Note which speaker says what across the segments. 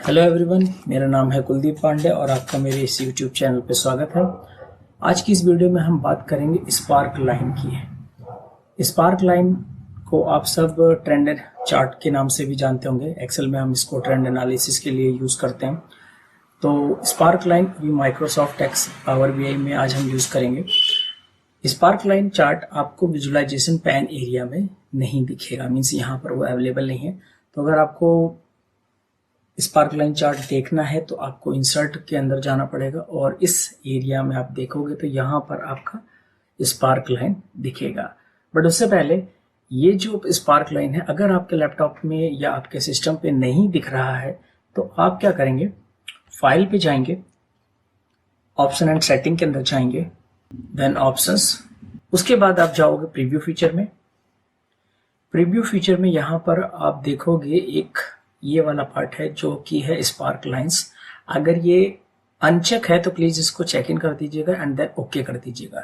Speaker 1: Hello everyone, मेरा नाम है कुलदीप पांडे और आपका मेरे इस यूट्यूब चैनल पे स्वागत है। आज की इस वीडियो में हम बात करेंगे स्पार्क लाइन की। स्पार्क लाइन को आप सब ट्रेंड चार्ट के नाम से भी जानते होंगे। एक्सेल में हम इसको ट्रेंड एनालिसिस के लिए यूज़ करते हैं। तो स्पार्क लाइन अभी माइक्रोसॉफ्ट एक्स पावर बीआई में आज हम यूज़ करेंगे। स्पार्क लाइन चार्ट आपको विजुअलाइजेशन पैन एरिया में नहीं दिखेगा, मीन्स यहाँ पर वो अवेलेबल नहीं है। तो अगर आपको स्पार्क लाइन चार्ट देखना है तो आपको इंसर्ट के अंदर जाना पड़ेगा और इस एरिया में आप देखोगे तो यहाँ पर आपका स्पार्क लाइन दिखेगा। बट उससे पहले ये जो स्पार्क लाइन है, अगर आपके लैपटॉप में या आपके सिस्टम पे नहीं दिख रहा है तो आप क्या करेंगे, फाइल पे जाएंगे, ऑप्शन एंड सेटिंग के अंदर जाएंगे, देन ऑप्शंस, उसके बाद आप जाओगे प्रीव्यू फीचर में। प्रीव्यू फीचर में यहाँ पर आप देखोगे एक ये वाला पार्ट है जो कि है स्पार्क लाइंस। अगर ये अनचेक है तो प्लीज इसको चेक इन कर दीजिएगा एंड देन ओके कर दीजिएगा।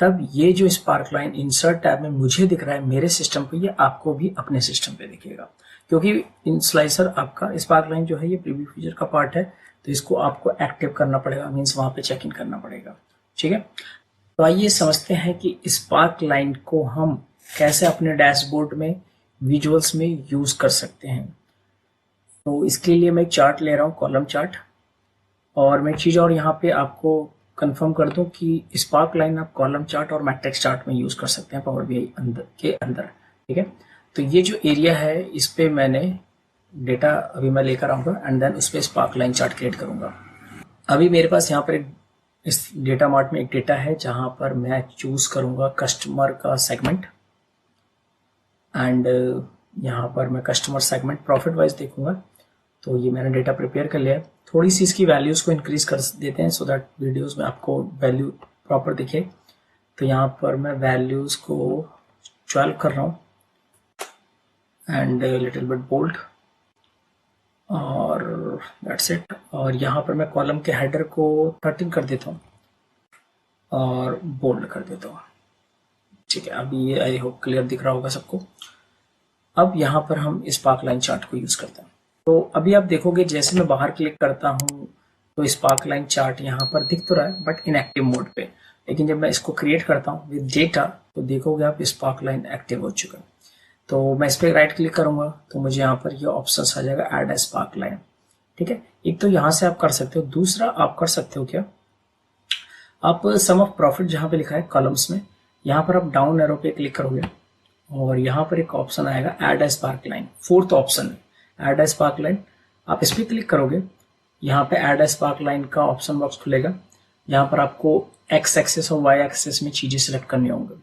Speaker 1: तब ये जो स्पार्क लाइन इंसर्ट टैब में मुझे दिख रहा है मेरे सिस्टम पे, ये आपको भी अपने सिस्टम पे दिखेगा, क्योंकि इन स्लाइसर आपका स्पार्क लाइन जो है ये प्रीव्यू फीचर का पार्ट है, तो इसको आपको एक्टिव करना पड़ेगा, मीन्स वहां पे चेक इन करना पड़ेगा। ठीक है, तो आइए समझते हैं कि स्पार्क लाइन को हम कैसे अपने डैशबोर्ड में विजुअल्स में यूज कर सकते हैं। तो इसके लिए मैं एक चार्ट ले रहा हूँ, कॉलम चार्ट। और मैं एक चीज़ और यहाँ पे आपको कंफर्म कर दूं कि स्पार्क लाइन आप कॉलम चार्ट और मैट्रिक्स चार्ट में यूज कर सकते हैं पावर बीआई के अंदर। ठीक है, तो ये जो एरिया है इस पे मैंने डेटा अभी मैं लेकर आऊंगा एंड देन उस पर स्पार्क लाइन चार्ट क्रिएट करूंगा। अभी मेरे पास यहाँ पर इस डेटा मार्ट में एक डेटा है जहां पर मैं चूज करूंगा कस्टमर का सेगमेंट एंड यहाँ पर मैं कस्टमर सेगमेंट प्रॉफिट वाइज देखूंगा। तो ये मैंने डेटा प्रिपेयर कर लिया है। थोड़ी सी इसकी वैल्यूज को इंक्रीज कर देते हैं सो दैट वीडियोस में आपको वैल्यू प्रॉपर दिखे। तो यहाँ पर मैं वैल्यूज को 12 कर रहा हूँ एंड लिटिल बिट बोल्ड और दैट्स इट। और यहाँ पर मैं कॉलम के हेडर को 13 कर देता हूँ और बोल्ड कर देता हूँ। ठीक है, अभी ये आई होप क्लियर दिख रहा होगा सबको। अब यहाँ पर हम स्पार्क लाइन चार्ट को यूज करते हैं। तो अभी आप देखोगे जैसे मैं बाहर क्लिक करता हूँ तो स्पार्क लाइन चार्ट यहाँ पर दिख तो रहा है बट इनएक्टिव मोड पे, लेकिन जब मैं इसको क्रिएट करता हूँ विद डेटा तो देखोगे आप स्पार्क लाइन एक्टिव हो चुका है। तो मैं इस पर राइट क्लिक करूंगा तो मुझे यहाँ पर ये ऑप्शन आ जाएगा ऐड ए स्पार्क लाइन। ठीक है, एक तो यहाँ से आप कर सकते हो, दूसरा आप कर सकते हो क्या, आप सम ऑफ प्रॉफिट जहाँ पे लिखा है कॉलम्स में, यहाँ पर आप डाउन एरो पे क्लिक करोगे और यहाँ पर एक ऑप्शन आएगा add a spark line, fourth option है ऐड ए स्पार्क लाइन। आप इस पर क्लिक करोगे, यहाँ पे ऐड ए स्पार्क लाइन का ऑप्शन बॉक्स खुलेगा। यहाँ पर आपको एक्स एक्सेस और वाई एक्सेस में चीजें सिलेक्ट करनी होंगी।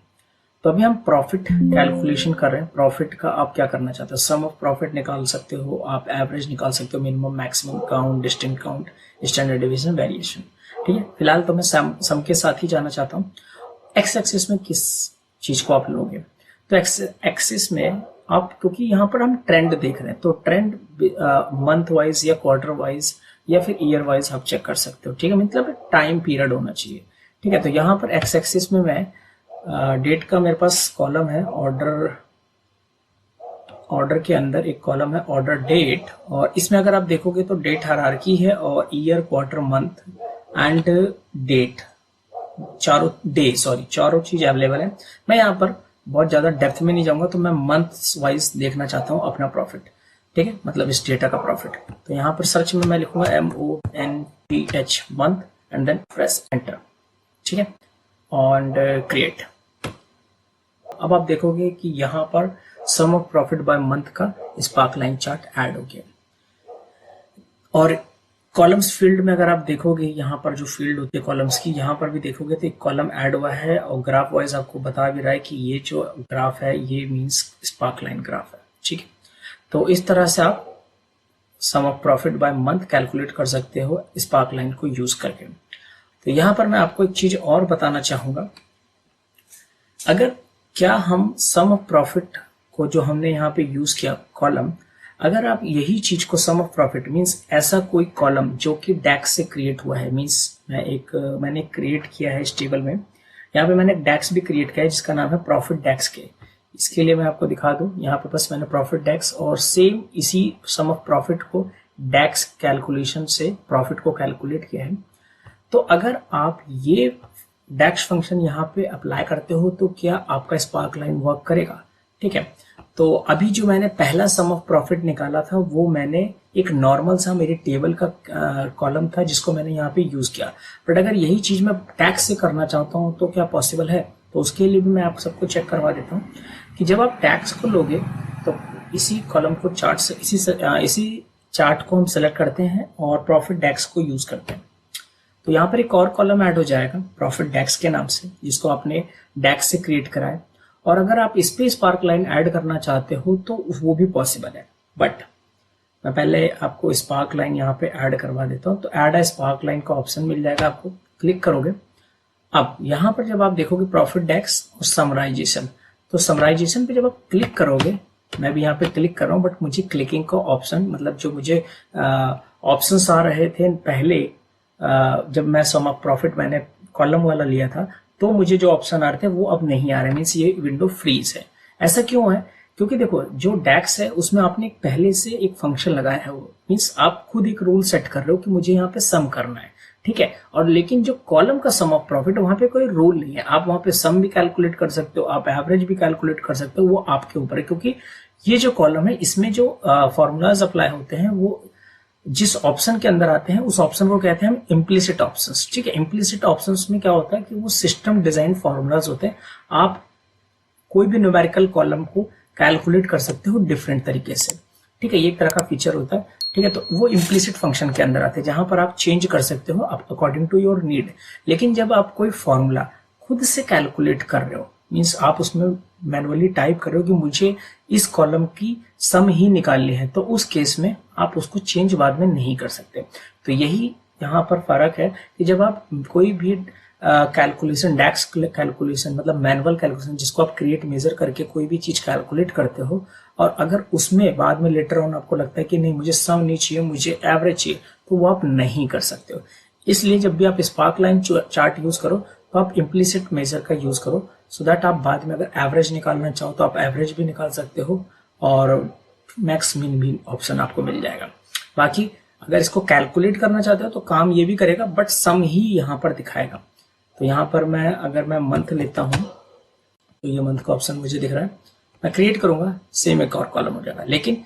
Speaker 1: तो अभी हम प्रॉफिट कैलकुलेशन कर रहे हैं। प्रॉफिट का आप क्या करना चाहते हो, सम ऑफ प्रॉफिट निकाल सकते हो, आप एवरेज निकाल सकते हो, minimum maximum count, distinct count, standard division, variation. ठीक है, फिलहाल तो मैं सम के साथ ही जाना चाहता हूँ। एक्स एक्सेस में किस चीज को आप लोगे, तो एक्स एक्सिस में आप, क्योंकि यहाँ पर हम ट्रेंड देख रहे हैं तो ट्रेंड मंथ वाइज या क्वार्टर वाइज या फिर ईयर वाइज आप चेक कर सकते हो। ठीक है, मतलब टाइम पीरियड होना चाहिए। ठीक है, तो यहाँ पर एक्स एक्सिस में मैं डेट का मेरे पास कॉलम है, ऑर्डर के अंदर एक कॉलम है ऑर्डर डेट, और इसमें अगर आप देखोगे तो डेट हायरार्की है और year, quarter, month and date, चारों चीज अवेलेबल है। मैं यहाँ पर बहुत ज्यादा डेप्थ में नहीं जाऊंगा, तो मैं मंथ्स वाइज देखना चाहता हूँ अपना प्रॉफिट। ठीक है, मतलब इस डेटा का प्रॉफिट। तो यहाँ पर सर्च में मैं लिखूंगा MONTH month and then press enter. ठीक है, एंड क्रिएट। अब आप देखोगे कि यहाँ पर सम ऑफ प्रॉफिट बाय मंथ का स्पार्क लाइन चार्ट ऐड हो गया। और कॉलम्स फील्ड में अगर आप देखोगे, यहाँ पर जो फील्ड होती है कॉलम्स की, यहाँ पर भी देखोगे तो एक कॉलम ऐड हुआ है और ग्राफ वाइज आपको बता भी रहा है कि ये जो ग्राफ है ये मींस स्पार्क लाइन ग्राफ है। ठीक है, तो इस तरह से आप sum of profit by month calculate कर सकते हो स्पार्क लाइन को यूज करके। तो यहाँ पर मैं आपको एक चीज और बताना चाहूंगा, अगर क्या हम सम ऑफ प्रॉफिट को जो हमने यहाँ पे यूज किया कॉलम, अगर आप यही चीज को सम ऑफ प्रॉफिट मींस ऐसा कोई कॉलम जो कि डैक्स से क्रिएट हुआ है, मींस मैंने क्रिएट किया है इस टेबल में, यहाँ पे मैंने डैक्स भी क्रिएट किया है जिसका नाम है प्रॉफिट डैक्स के। इसके लिए मैं आपको दिखा दूं, यहाँ पे बस मैंने प्रॉफिट डैक्स और सेम इसी सम ऑफ प्रॉफिट को डैक्स कैलकुलेशन से प्रॉफिट को कैलकुलेट किया है। तो अगर आप ये डैक्स फंक्शन यहाँ पे अप्लाई करते हो तो क्या आपका स्पार्क लाइन वर्क करेगा। ठीक है, तो अभी जो मैंने पहला सम ऑफ प्रॉफिट निकाला था वो मैंने एक नॉर्मल सा मेरे टेबल का कॉलम था जिसको मैंने यहाँ पे यूज किया। बट अगर यही चीज मैं टैक्स से करना चाहता हूँ तो क्या पॉसिबल है, तो उसके लिए भी मैं आप सबको चेक करवा देता हूँ कि जब आप टैक्स को लोगे तो इसी कॉलम को चार्ट से इसी चार्ट को हम सेलेक्ट करते हैं और प्रॉफिट डैक्स को यूज करते हैं। तो यहाँ पर एक और कॉलम ऐड हो जाएगा प्रॉफिट डैक्स के नाम से, जिसको आपने डैक्स से क्रिएट करा है। और अगर आप इस पे स्पार्क लाइन ऐड करना चाहते हो तो वो भी पॉसिबल है। बट मैं पहले आपको स्पार्क लाइन यहाँ पे ऐड करवा देता हूँ। तो ऐड अ स्पार्क लाइन का ऑप्शन मिल जाएगा, आपको क्लिक करोगे। अब यहाँ पर जब आप देखोगे प्रॉफिट डैक्स और समराइजेशन, तो समराइजेशन पे जब आप क्लिक करोगे, मैं भी यहाँ पे क्लिक कर रहा हूँ बट मुझे क्लिकिंग का ऑप्शन, मतलब जो मुझे ऑप्शंस आ रहे थे पहले जब मैं सम ऑफ प्रॉफिट मैंने कॉलम वाला लिया था तो मुझे जो ऑप्शन आ रहे थे वो अब नहीं आ रहे, मीन्स ये विंडो फ्रीज है। ऐसा क्यों है, क्योंकि देखो जो डैक्स है उसमें आपने पहले से एक फंक्शन लगाया है, वो मीन्स आप खुद एक रूल सेट कर रहे हो कि मुझे यहाँ पे सम करना है। ठीक है, और लेकिन जो कॉलम का सम ऑफ प्रॉफिट वहां पे कोई रूल नहीं है। आप वहां पे सम भी कैलकुलेट कर सकते हो, आप एवरेज भी कैलकुलेट कर सकते हो, वो आपके ऊपर है। क्योंकि ये जो कॉलम है इसमें जो फॉर्मूलाज अप्लाई होते हैं वो जिस ऑप्शन के अंदर आते हैं उस ऑप्शन को कहते हैं हम इम्प्लिसिट ऑप्शंस। ठीक है, इम्प्लिसिट ऑप्शंस में क्या होता है कि वो सिस्टम डिजाइन फॉर्मूलाज होते हैं। आप कोई भी न्यूमेरिकल कॉलम को कैलकुलेट कर सकते हो डिफरेंट तरीके से। ठीक है, ये एक तरह का फीचर होता है। ठीक है, तो वो इम्प्लिसिट फंक्शन के अंदर आते हैं जहां पर आप चेंज कर सकते हो अकॉर्डिंग टू योर नीड। लेकिन जब आप कोई फॉर्मूला खुद से कैलकुलेट कर रहे हो, मीन्स आप उसमें मैनुअली टाइप कर रहे हो कि मुझे इस कॉलम की सम ही निकालनी है, तो उस केस में आप उसको चेंज बाद में नहीं कर सकते। तो यही यहाँ पर फर्क है कि जब आप कोई भी कैलकुलेशन, डैक्स कैलकुलेशन मतलब मैनुअल कैलकुलेशन जिसको आप क्रिएट मेजर करके कोई भी चीज कैलकुलेट करते हो, और अगर उसमें बाद में लेटर ऑन आपको लगता है कि नहीं मुझे सम नहीं चाहिए, मुझे एवरेज चाहिए, तो वो आप नहीं कर सकते हो। इसलिए जब भी आप स्पार्क लाइन चार्ट यूज करो तो आप इम्प्लिसिट मेजर का यूज करो, सो दैट आप बाद में अगर एवरेज निकालना चाहो तो आप एवरेज भी निकाल सकते हो और मैक्स मिन भी ऑप्शन आपको मिल जाएगा। बाकी अगर इसको कैलकुलेट करना चाहते हो तो काम ये भी करेगा बट सम ही यहाँ पर दिखाएगा। तो यहाँ पर मैं अगर मैं मंथ लेता हूँ तो ये मंथ का ऑप्शन मुझे दिख रहा है, मैं क्रिएट करूंगा सेम एक और कॉलम हो जाएगा। लेकिन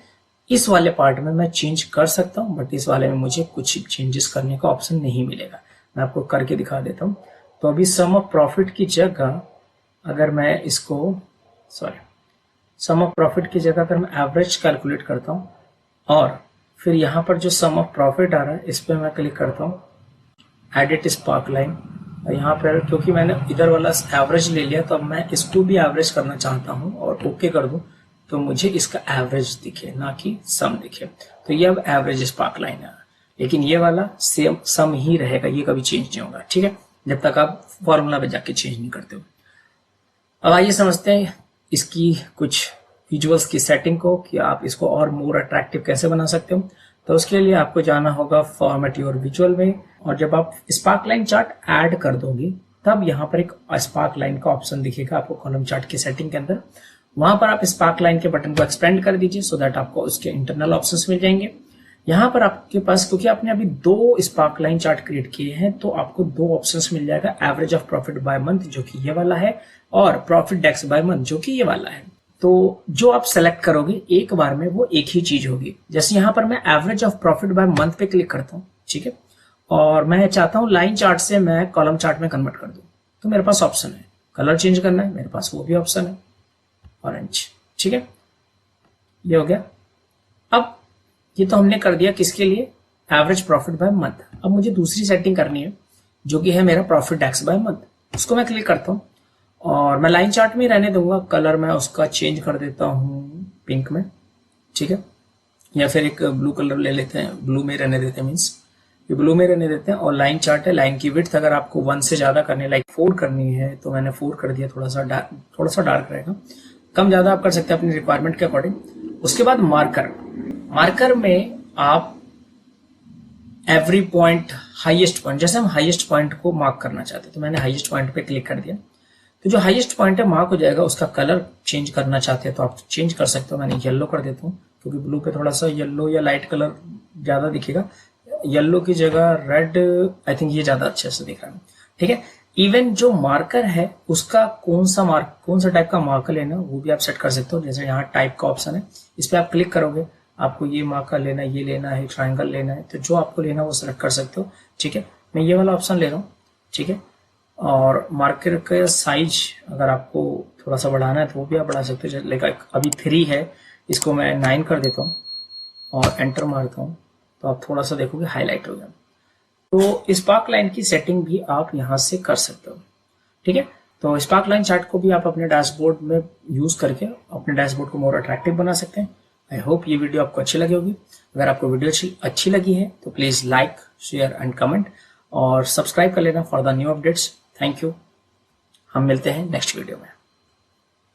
Speaker 1: इस वाले पार्ट में मैं चेंज कर सकता हूँ बट इस वाले में मुझे कुछ चेंजेस करने का ऑप्शन नहीं मिलेगा। मैं आपको करके दिखा देता हूँ। तो अभी सम ऑफ प्रॉफिट की जगह अगर मैं इसको सम ऑफ प्रॉफिट की जगह अगर मैं एवरेज कैलकुलेट करता हूँ और फिर यहाँ पर जो सम ऑफ प्रॉफिट आ रहा है इस पर मैं क्लिक करता हूँ एडिट स्पार्क लाइन, और यहाँ पर क्योंकि मैंने इधर वाला एवरेज ले लिया तो अब मैं इसको भी एवरेज करना चाहता हूँ और ओके कर दूं तो मुझे इसका एवरेज दिखे ना कि सम दिखे। तो ये अब एवरेज स्पार्क लाइन है, लेकिन ये वाला सेम सम ही रहेगा, ये कभी चेंज नहीं होगा। ठीक है, जब तक आप फॉर्मूला पे जाके चेंज नहीं करते हो। अब आइए समझते हैं इसकी कुछ विजुअल्स की सेटिंग को कि आप इसको और मोर अट्रैक्टिव कैसे बना सकते हो। तो उसके लिए आपको जाना होगा फॉर्मेट योर विजुअल में, और जब आप स्पार्क लाइन चार्ट ऐड कर दोगे तब यहाँ पर एक स्पार्क लाइन का ऑप्शन दिखेगा आपको कॉलम चार्ट की सेटिंग के अंदर। वहां पर आप स्पार्क लाइन के बटन को एक्सपेंड कर दीजिए सो दैट आपको उसके इंटरनल ऑप्शंस मिल जाएंगे। यहाँ पर आपके पास क्योंकि आपने अभी 2 स्पार्क लाइन चार्ट क्रिएट किए हैं तो आपको 2 ऑप्शंस मिल जाएगा, average of profit by month जो कि ये वाला है और प्रॉफिट डैक्स बाय मंथ जो कि ये वाला है। तो जो आप सेलेक्ट करोगे एक बार में वो एक ही चीज होगी। जैसे यहाँ पर मैं average of profit by month पे क्लिक करता हूँ, ठीक है, और मैं चाहता हूँ लाइन चार्ट से मैं कॉलम चार्ट में कन्वर्ट कर दूं, तो मेरे पास ऑप्शन है कलर चेंज करना है, मेरे पास वो भी ऑप्शन है ऑरेंज। ठीक है, ये हो गया। अब ये तो हमने कर दिया किसके लिए, एवरेज प्रॉफिट बाय मंथ। अब मुझे दूसरी सेटिंग करनी है जो कि है मेरा प्रॉफिट डैक्स बाय मंथ। उसको मैं क्लिक करता हूँ और मैं लाइन चार्ट में रहने दूंगा, कलर मैं उसका चेंज कर देता हूँ पिंक में, ठीक है, या फिर एक ब्लू कलर ले लेते हैं, ब्लू में रहने देते हैं, मीन्स ये ब्लू में रहने देते हैं। और लाइन चार्ट है, लाइन की विड्थ अगर आपको 1 से ज्यादा करनी है, लाइक 4 करनी है तो मैंने 4 कर दिया, थोड़ा सा डार्क रहेगा, कम ज्यादा आप कर सकते हैं अपनी रिक्वायरमेंट के अकॉर्डिंग। उसके बाद मार्कर में आप एवरी पॉइंट, हाईएस्ट पॉइंट, जैसे हम हाईएस्ट पॉइंट को मार्क करना चाहते हैं तो मैंने हाईएस्ट पॉइंट पे क्लिक कर दिया, तो जो हाईएस्ट पॉइंट है मार्क हो जाएगा। उसका कलर चेंज करना चाहते हैं तो आप चेंज कर सकते हो, मैंने येलो कर देता हूँ क्योंकि ब्लू पे थोड़ा सा येलो या लाइट कलर ज़्यादा दिखेगा, येलो की जगह रेड आई थिंक ये ज़्यादा अच्छे से दिख रहा है। ठीक है, इवन जो मार्कर है उसका कौन सा टाइप का मार्कर लेना वो भी आप सेट कर सकते हो। जैसे यहाँ टाइप का ऑप्शन है, इस पर आप क्लिक करोगे, आपको ये मार्कर लेना है, ये लेना है, ट्रायंगल लेना है, तो जो आपको लेना है वो सेलेक्ट कर सकते हो। ठीक है, मैं ये वाला ऑप्शन ले रहा हूँ। ठीक है, और मार्कर का साइज अगर आपको थोड़ा सा बढ़ाना है तो वो भी आप बढ़ा सकते हो। लेकिन अभी 3 है, इसको मैं 9 कर देता हूँ और एंटर मारता हूँ, तो आप थोड़ा सा देखोगे हाईलाइट हो गया। तो स्पार्क लाइन की सेटिंग भी आप यहाँ से कर सकते हो। ठीक है, तो स्पार्क लाइन चार्ट को भी आप अपने डैशबोर्ड में यूज करके अपने डैशबोर्ड को मोर अट्रैक्टिव बना सकते हैं। आई होप ये वीडियो आपको अच्छी लगी होगी। अगर आपको वीडियो अच्छी लगी है तो please like, share and comment और सब्सक्राइब कर लेना for the new updates. Thank you, हम मिलते हैं नेक्स्ट वीडियो में।